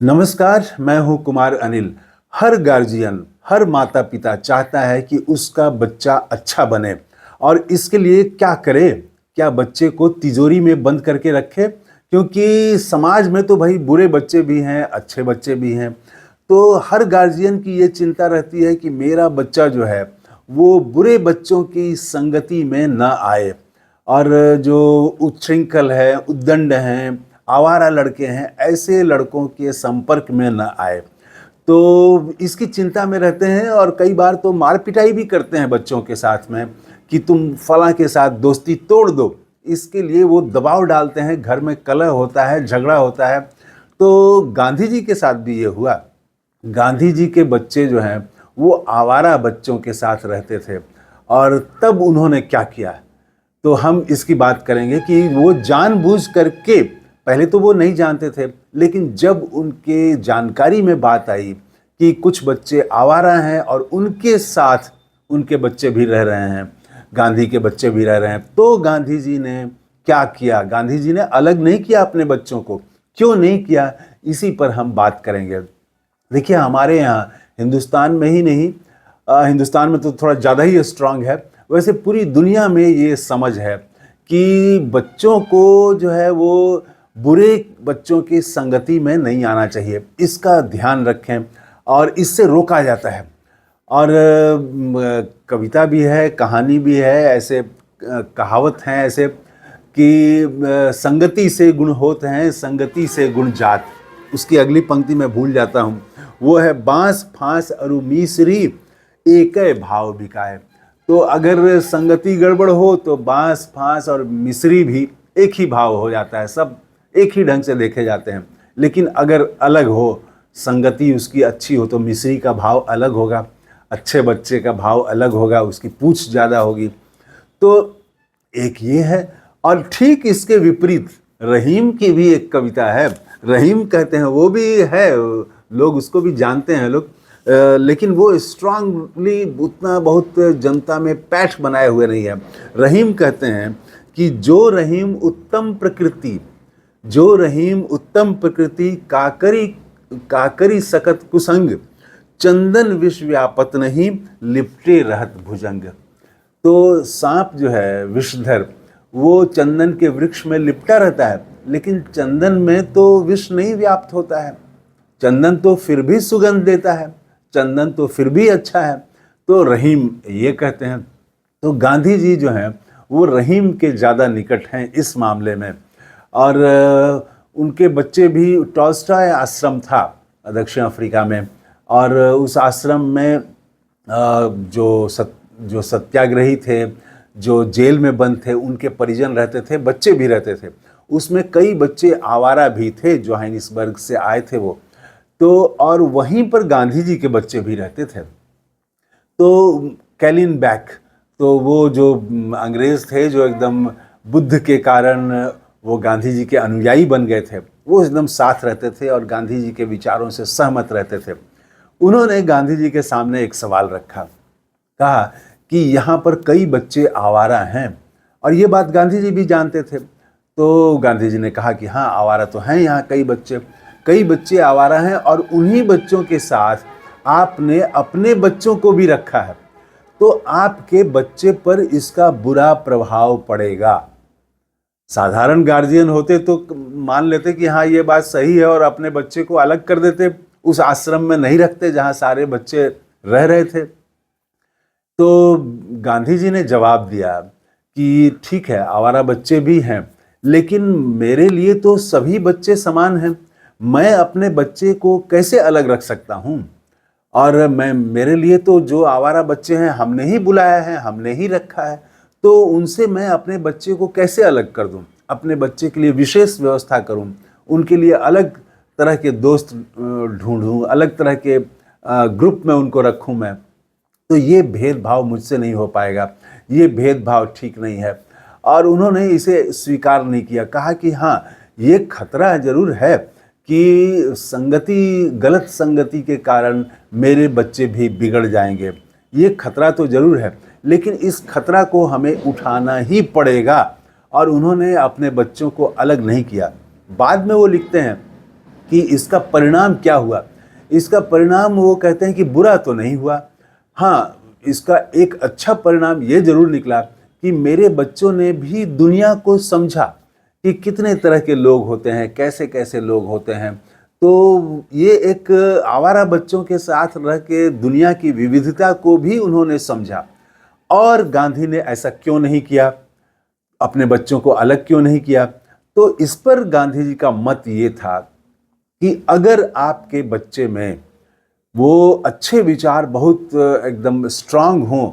नमस्कार, मैं हूं कुमार अनिल। हर गार्जियन, हर माता पिता चाहता है कि उसका बच्चा अच्छा बने और इसके लिए क्या करे? क्या बच्चे को तिजोरी में बंद करके रखे? क्योंकि समाज में तो भाई बुरे बच्चे भी हैं, अच्छे बच्चे भी हैं। तो हर गार्जियन की ये चिंता रहती है कि मेरा बच्चा जो है वो बुरे बच्चों की संगति में न आए और जो उच्छृंखल है, उद्दंड हैं, आवारा लड़के हैं, ऐसे लड़कों के संपर्क में न आए। तो इसकी चिंता में रहते हैं और कई बार तो मार पिटाई भी करते हैं बच्चों के साथ में कि तुम फलां के साथ दोस्ती तोड़ दो। इसके लिए वो दबाव डालते हैं, घर में कलह होता है, झगड़ा होता है। तो गांधी जी के साथ भी ये हुआ। गांधी जी के बच्चे जो हैं वो आवारा बच्चों के साथ रहते थे और तब उन्होंने क्या किया, तो हम इसकी बात करेंगे कि वो जानबूझ करके, पहले तो वो नहीं जानते थे, लेकिन जब उनके जानकारी में बात आई कि कुछ बच्चे आवारा हैं और उनके साथ उनके बच्चे भी रह रहे हैं, गांधी के बच्चे भी रह रहे हैं, तो गांधी जी ने क्या किया? गांधी जी ने अलग नहीं किया अपने बच्चों को। क्यों नहीं किया, इसी पर हम बात करेंगे। देखिए, हमारे यहाँ हिंदुस्तान में ही नहीं, हिंदुस्तान में तो थोड़ा ज़्यादा ही स्ट्रांग है, वैसे पूरी दुनिया में ये समझ है कि बच्चों को जो है वो बुरे बच्चों की संगति में नहीं आना चाहिए। इसका ध्यान रखें और इससे रोका जाता है। और कविता भी है, कहानी भी है, ऐसे कहावत हैं ऐसे कि संगति से गुण होत हैं, संगति से गुण जात। उसकी अगली पंक्ति मैं भूल जाता हूँ, वो है बांस फांस अरु मीसरी एकै भाव बिकाए। तो अगर संगति गड़बड़ हो तो बांस फांस और मिस्री भी एक ही भाव हो जाता है, सब एक ही ढंग से देखे जाते हैं। लेकिन अगर अलग हो, संगति उसकी अच्छी हो, तो मिस्री का भाव अलग होगा, अच्छे बच्चे का भाव अलग होगा, उसकी पूछ ज़्यादा होगी। तो एक ये है। और ठीक इसके विपरीत रहीम की भी एक कविता है। रहीम कहते हैं, वो भी है, लोग उसको भी जानते हैं लोग, लेकिन वो स्ट्रांगली उतना बहुत जनता में पैठ बनाए हुए नहीं है। रहीम कहते हैं कि जो रहीम उत्तम प्रकृति, जो रहीम उत्तम प्रकृति काकरी काकरी सकत कुसंग, चंदन विष व्यापत नहीं लिपटे रहत भुजंग। तो सांप जो है विषधर, वो चंदन के वृक्ष में लिपटा रहता है, लेकिन चंदन में तो विष नहीं व्याप्त होता है। चंदन तो फिर भी सुगंध देता है, चंदन तो फिर भी अच्छा है। तो रहीम ये कहते हैं। तो गांधी जी जो हैं वो रहीम के ज़्यादा निकट हैं इस मामले में। और उनके बच्चे भी, टॉल्स्टॉय आश्रम था दक्षिण अफ्रीका में, और उस आश्रम में जो सत्याग्रही थे, जो जेल में बंद थे, उनके परिजन रहते थे, बच्चे भी रहते थे। उसमें कई बच्चे आवारा भी थे, जोहानिसबर्ग से आए थे वो। तो और वहीं पर गांधी जी के बच्चे भी रहते थे। तो कैलिन बैक, तो वो जो अंग्रेज़ थे जो एकदम बुद्ध के कारण वो गांधी जी के अनुयायी बन गए थे, वो एकदम साथ रहते थे और गांधी जी के विचारों से सहमत रहते थे। उन्होंने गांधी जी के सामने एक सवाल रखा, कहा कि यहाँ पर कई बच्चे आवारा हैं, और ये बात गांधी जी भी जानते थे। तो गांधी जी ने कहा कि हाँ, आवारा तो हैं यहाँ कई बच्चे आवारा हैं, और उन्हीं बच्चों के साथ आपने अपने बच्चों को भी रखा है, तो आपके बच्चे पर इसका बुरा प्रभाव पड़ेगा। साधारण गार्जियन होते तो मान लेते कि हाँ, ये बात सही है, और अपने बच्चे को अलग कर देते, उस आश्रम में नहीं रखते जहाँ सारे बच्चे रह रहे थे। तो गांधी जी ने जवाब दिया कि ठीक है, आवारा बच्चे भी हैं, लेकिन मेरे लिए तो सभी बच्चे समान हैं। मैं अपने बच्चे को कैसे अलग रख सकता हूँ? और मेरे लिए तो जो आवारा बच्चे हैं, हमने ही बुलाया है, हमने ही रखा है, तो उनसे मैं अपने बच्चे को कैसे अलग कर दूँ? अपने बच्चे के लिए विशेष व्यवस्था करूँ, उनके लिए अलग तरह के दोस्त ढूंढूँ, अलग तरह के ग्रुप में उनको रखूँ मैं। तो ये भेदभाव मुझसे नहीं हो पाएगा, ये भेदभाव ठीक नहीं है। और उन्होंने इसे स्वीकार नहीं किया, कहा कि हाँ, ये खतरा जरूर है कि गलत संगति के कारण मेरे बच्चे भी बिगड़ जाएंगे। ये खतरा तो जरूर है, लेकिन इस खतरा को हमें उठाना ही पड़ेगा। और उन्होंने अपने बच्चों को अलग नहीं किया। बाद में वो लिखते हैं कि इसका परिणाम क्या हुआ। इसका परिणाम वो कहते हैं कि बुरा तो नहीं हुआ, हाँ इसका एक अच्छा परिणाम ये जरूर निकला कि मेरे बच्चों ने भी दुनिया को समझा कि कितने तरह के लोग होते हैं, कैसे कैसे लोग होते हैं। तो ये एक आवारा बच्चों के साथ रह के दुनिया की विविधता को भी उन्होंने समझा। और गांधी ने ऐसा क्यों नहीं किया, अपने बच्चों को अलग क्यों नहीं किया? तो इस पर गांधी जी का मत ये था कि अगर आपके बच्चे में वो अच्छे विचार बहुत एकदम स्ट्रांग हों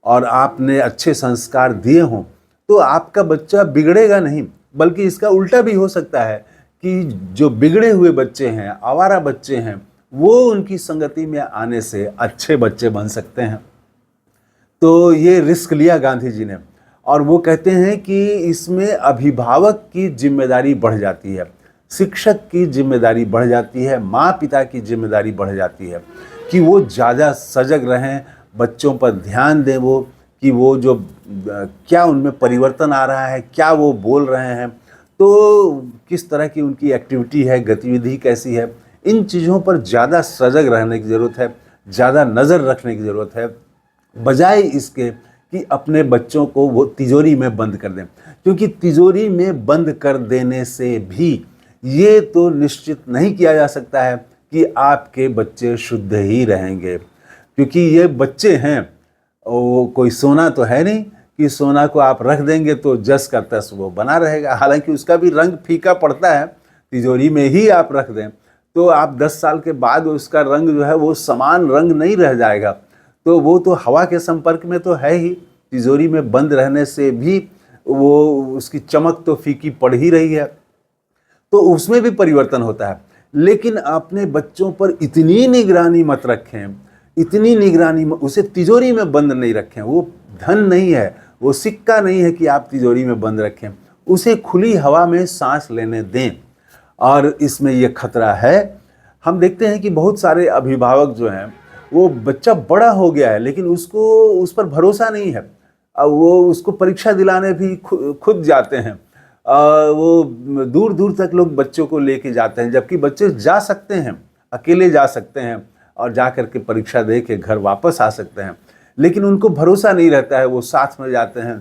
और आपने अच्छे संस्कार दिए हों तो आपका बच्चा बिगड़ेगा नहीं, बल्कि इसका उल्टा भी हो सकता है कि जो बिगड़े हुए बच्चे हैं, आवारा बच्चे हैं, वो उनकी संगति में आने से अच्छे बच्चे बन सकते हैं। तो ये रिस्क लिया गांधी जी ने, और वो कहते हैं कि इसमें अभिभावक की जिम्मेदारी बढ़ जाती है, शिक्षक की जिम्मेदारी बढ़ जाती है, माँ पिता की जिम्मेदारी बढ़ जाती है कि वो ज़्यादा सजग रहें, बच्चों पर ध्यान दें, वो कि वो जो क्या उनमें परिवर्तन आ रहा है, क्या वो बोल रहे हैं, तो किस तरह की उनकी एक्टिविटी है, गतिविधि कैसी है, इन चीज़ों पर ज़्यादा सजग रहने की ज़रूरत है, ज़्यादा नज़र रखने की ज़रूरत है, बजाय इसके कि अपने बच्चों को वो तिजोरी में बंद कर दें। क्योंकि तिजोरी में बंद कर देने से भी ये तो निश्चित नहीं किया जा सकता है कि आपके बच्चे शुद्ध ही रहेंगे, क्योंकि ये बच्चे हैं, वो कोई सोना तो है नहीं कि सोना को आप रख देंगे तो जस का तस वो बना रहेगा। हालांकि उसका भी रंग फीका पड़ता है, तिजोरी में ही आप रख दें तो आप 10 साल के बाद उसका रंग जो है वो समान रंग नहीं रह जाएगा, तो वो तो हवा के संपर्क में तो है ही, तिजोरी में बंद रहने से भी वो उसकी चमक तो फीकी पड़ ही रही है, तो उसमें भी परिवर्तन होता है। लेकिन अपने बच्चों पर इतनी निगरानी मत रखें, इतनी निगरानी, उसे तिजोरी में बंद नहीं रखें। वो धन नहीं है, वो सिक्का नहीं है कि आप तिजोरी में बंद रखें, उसे खुली हवा में सांस लेने दें। और इसमें ये खतरा है, हम देखते हैं कि बहुत सारे अभिभावक जो हैं वो बच्चा बड़ा हो गया है लेकिन उसको उस पर भरोसा नहीं है, वो उसको परीक्षा दिलाने भी खुद जाते हैं, वो दूर दूर तक लोग बच्चों को लेके जाते हैं, जबकि बच्चे जा सकते हैं, अकेले जा सकते हैं और जा करके परीक्षा दे के घर वापस आ सकते हैं, लेकिन उनको भरोसा नहीं रहता है, वो साथ में जाते हैं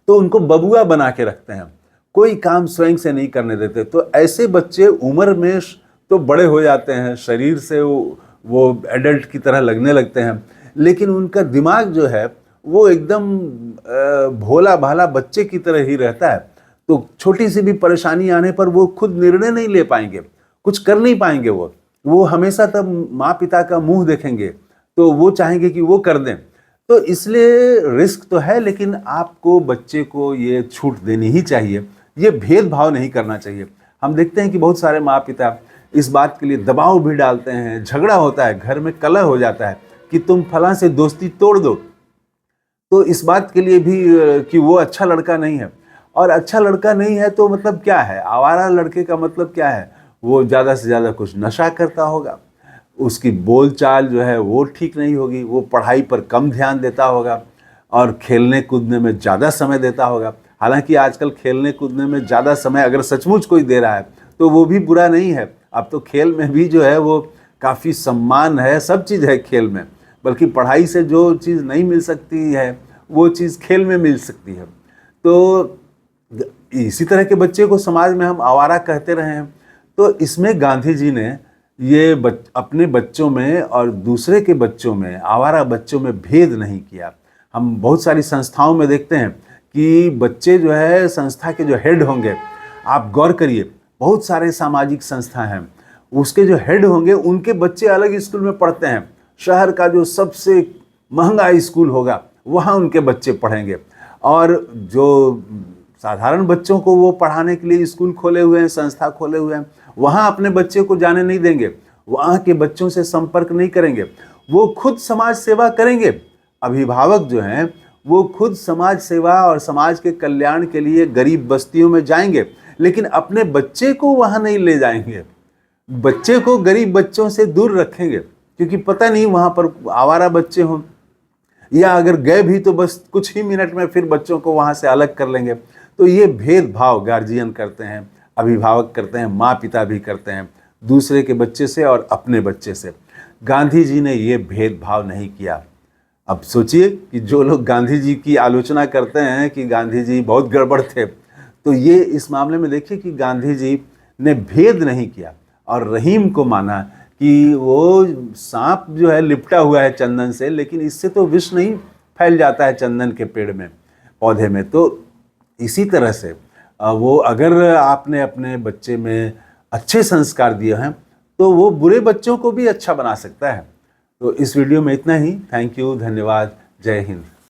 तो उनको बबुआ बना के रखते हैं, कोई काम स्वयं से नहीं करने देते। तो ऐसे बच्चे उम्र में तो बड़े हो जाते हैं, शरीर से वो एडल्ट की तरह लगने लगते हैं, लेकिन उनका दिमाग जो है वो एकदम भोला भाला बच्चे की तरह ही रहता है। तो छोटी सी भी परेशानी आने पर वो खुद निर्णय नहीं ले पाएंगे, कुछ कर नहीं पाएंगे, वो हमेशा तब माँ पिता का मुंह देखेंगे, तो वो चाहेंगे कि वो कर दें। तो इसलिए रिस्क तो है, लेकिन आपको बच्चे को ये छूट देनी ही चाहिए, ये भेदभाव नहीं करना चाहिए। हम देखते हैं कि बहुत सारे माँ पिता इस बात के लिए दबाव भी डालते हैं, झगड़ा होता है, घर में कलह हो जाता है कि तुम फलां से दोस्ती तोड़ दो, तो इस बात के लिए भी कि वो अच्छा लड़का नहीं है। और अच्छा लड़का नहीं है तो मतलब क्या है, आवारा लड़के का मतलब क्या है, वो ज़्यादा से ज़्यादा कुछ नशा करता होगा, उसकी बोलचाल जो है वो ठीक नहीं होगी, वो पढ़ाई पर कम ध्यान देता होगा और खेलने कूदने में ज़्यादा समय देता होगा। हालांकि आजकल खेलने कूदने में ज़्यादा समय अगर सचमुच कोई दे रहा है तो वो भी बुरा नहीं है, अब तो खेल में भी जो है वो काफ़ी सम्मान है, सब चीज़ है खेल में, बल्कि पढ़ाई से जो चीज़ नहीं मिल सकती है वो चीज़ खेल में मिल सकती है। तो इसी तरह के बच्चे को समाज में हम आवारा कहते रहे हैं। तो इसमें गांधी जी ने ये अपने बच्चों में और दूसरे के बच्चों में, आवारा बच्चों में भेद नहीं किया। हम बहुत सारी संस्थाओं में देखते हैं कि बच्चे जो है संस्था के जो हेड होंगे, आप गौर करिए, बहुत सारे सामाजिक संस्था हैं, उसके जो हेड होंगे उनके बच्चे अलग स्कूल में पढ़ते हैं, शहर का जो सबसे महंगा स्कूल होगा वहाँ उनके बच्चे पढ़ेंगे, और जो साधारण बच्चों को वो पढ़ाने के लिए स्कूल खोले हुए हैं, संस्था खोले हुए हैं, वहाँ अपने बच्चे को जाने नहीं देंगे, वहाँ के बच्चों से संपर्क नहीं करेंगे, वो खुद समाज सेवा करेंगे। अभिभावक जो हैं वो खुद समाज सेवा और समाज के कल्याण के लिए गरीब बस्तियों में जाएंगे, लेकिन अपने बच्चे को वहाँ नहीं ले जाएंगे, बच्चे को गरीब बच्चों से दूर रखेंगे, क्योंकि पता नहीं वहाँ पर आवारा बच्चे हों, या अगर गए भी तो बस कुछ ही मिनट में फिर बच्चों को वहाँ से अलग कर लेंगे। तो ये भेदभाव गार्जियन करते हैं, अभिभावक करते हैं, माँ पिता भी करते हैं। दूसरे के बच्चे से और अपने बच्चे से। गांधी जी ने ये भेदभाव नहीं किया। अब सोचिए कि जो लोग गांधी जी की आलोचना करते हैं कि गांधी जी बहुत गड़बड़ थे, तो ये इस मामले में देखिए कि गांधी जी ने भेद नहीं किया और रहीम को माना कि वो सांप जो है लिपटा हुआ है चंदन से, लेकिन इससे तो विष नहीं फैल जाता है चंदन के पेड़ में, पौधे में। तो इसी तरह से वो अगर आपने अपने बच्चे में अच्छे संस्कार दिए हैं तो वो बुरे बच्चों को भी अच्छा बना सकता है। तो इस वीडियो में इतना ही। थैंक यू, धन्यवाद, जय हिंद।